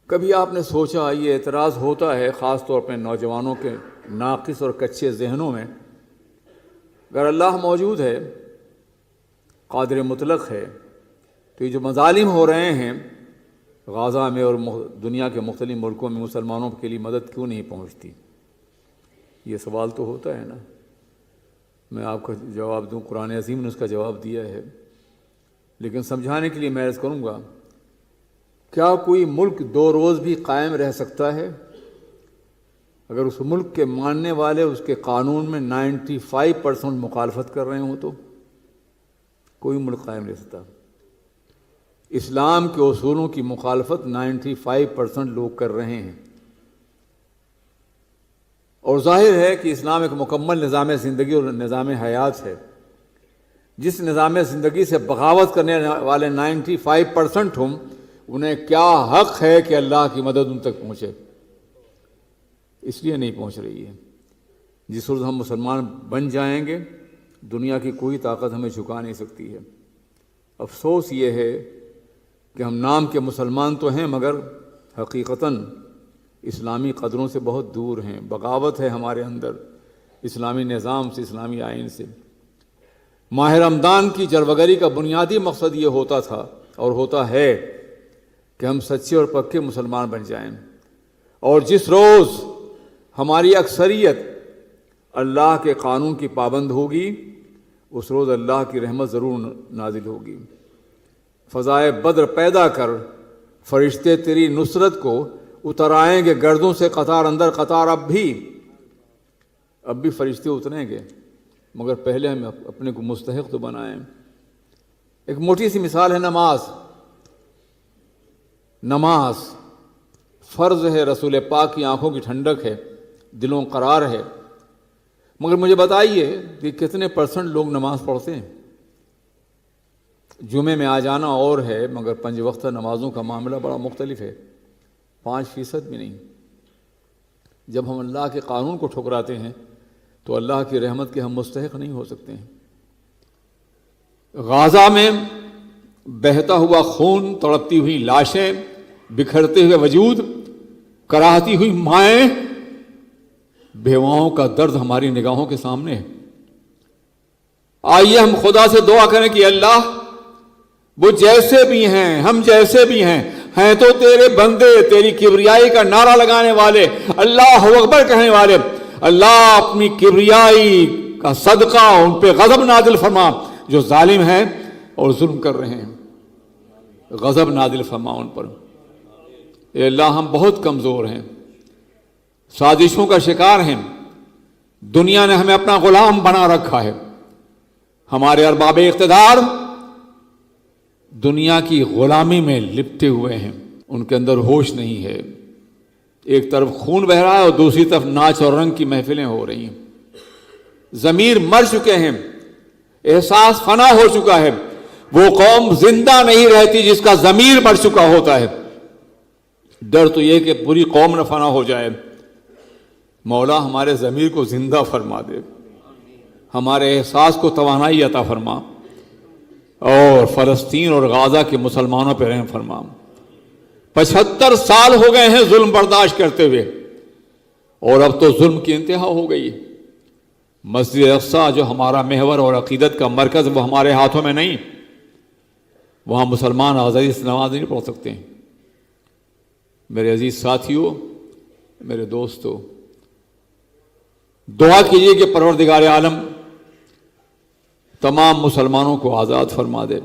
کبھی آپ نے سوچا، یہ اعتراض ہوتا ہے خاص طور پہ نوجوانوں کے ناقص اور کچے ذہنوں میں، اگر اللہ موجود ہے، قادر مطلق ہے، تو یہ جو مظالم ہو رہے ہیں غزہ میں اور دنیا کے مختلف ملکوں میں، مسلمانوں کے لیے مدد کیوں نہیں پہنچتی؟ یہ سوال تو ہوتا ہے نا۔ میں آپ کا جواب دوں، قرآن عظیم نے اس کا جواب دیا ہے، لیکن سمجھانے کے لیے میں عرض کروں گا، کیا کوئی ملک 2 روز بھی قائم رہ سکتا ہے اگر اس ملک کے ماننے والے اس کے قانون میں 95% مخالفت کر رہے ہوں؟ تو کوئی ملک قائم نہیں رہ سکتا۔ اسلام کے اصولوں کی مخالفت 95% لوگ کر رہے ہیں، اور ظاہر ہے کہ اسلام ایک مکمل نظام زندگی اور نظام حیات ہے۔ جس نظام زندگی سے بغاوت کرنے والے 95% ہوں، انہیں کیا حق ہے کہ اللہ کی مدد ان تک پہنچے؟ اس لیے نہیں پہنچ رہی ہے۔ جس روز ہم مسلمان بن جائیں گے، دنیا کی کوئی طاقت ہمیں جھکا نہیں سکتی ہے۔ افسوس یہ ہے کہ ہم نام کے مسلمان تو ہیں، مگر حقیقتاً اسلامی قدروں سے بہت دور ہیں۔ بغاوت ہے ہمارے اندر اسلامی نظام سے، اسلامی آئین سے۔ ماہ رمضان کی جلوگری کا بنیادی مقصد یہ ہوتا تھا اور ہوتا ہے کہ ہم سچے اور پکے مسلمان بن جائیں، اور جس روز ہماری اکثریت اللہ کے قانون کی پابند ہوگی، اس روز اللہ کی رحمت ضرور نازل ہوگی۔ فضائے بدر پیدا کر فرشتے تیری نصرت کو اتر آئیں گے گردوں سے قطار اندر قطار۔ اب بھی فرشتے اتریں گے، مگر پہلے ہم اپنے کو مستحق تو بنائیں۔ ایک موٹی سی مثال ہے نماز فرض ہے، رسول پاک کی آنکھوں کی ٹھنڈک ہے، دلوں قرار ہے، مگر مجھے بتائیے کہ کتنے % لوگ نماز پڑھتے ہیں؟ جمعے میں آ جانا اور ہے، مگر 5 وقتہ نمازوں کا معاملہ بڑا مختلف ہے، 5% بھی نہیں۔ جب ہم اللہ کے قانون کو ٹھکراتے ہیں تو اللہ کی رحمت کے ہم مستحق نہیں ہو سکتے ہیں۔ غزہ میں بہتا ہوا خون، تڑپتی ہوئی لاشیں، بکھرتے ہوئے وجود، کراہتی ہوئی مائیں، بیواؤں کا درد ہماری نگاہوں کے سامنے ہے۔ آئیے ہم خدا سے دعا کریں کہ اللہ، وہ جیسے بھی ہیں، ہم جیسے بھی ہیں تو تیرے بندے، تیری کبریائی کا نعرہ لگانے والے، اللہ اکبر کہنے والے۔ اللہ اپنی کبریائی کا صدقہ ان پہ غضب نازل فرما، جو ظالم ہیں اور ظلم کر رہے ہیں، غضب نازل فرما ان پر۔ اے اللہ، ہم بہت کمزور ہیں، سازشوں کا شکار ہیں، دنیا نے ہمیں اپنا غلام بنا رکھا ہے۔ ہمارے ارباب اقتدار دنیا کی غلامی میں لپٹے ہوئے ہیں، ان کے اندر ہوش نہیں ہے۔ ایک طرف خون بہ رہا ہے اور دوسری طرف ناچ اور رنگ کی محفلیں ہو رہی ہیں۔ ضمیر مر چکے ہیں، احساس فنا ہو چکا ہے۔ وہ قوم زندہ نہیں رہتی جس کا ضمیر مر چکا ہوتا ہے۔ ڈر تو یہ کہ پوری قوم نہ فنا ہو جائے۔ مولا ہمارے ضمیر کو زندہ فرما دے، ہمارے احساس کو توانائی عطا فرما، اور فلسطین اور غزہ کے مسلمانوں پہ رحم فرما۔ 75 سال ہو گئے ہیں ظلم برداشت کرتے ہوئے، اور اب تو ظلم کی انتہا ہو گئی۔ مسجد اقصیٰ جو ہمارا محور اور عقیدت کا مرکز، وہ ہمارے ہاتھوں میں نہیں، وہاں مسلمان آزادی سے نماز نہیں پڑھ سکتے ہیں۔ میرے عزیز ساتھیوں، میرے دوستو، دعا کیجیے کہ پروردگار عالم تمام مسلمانوں کو آزاد فرما دے۔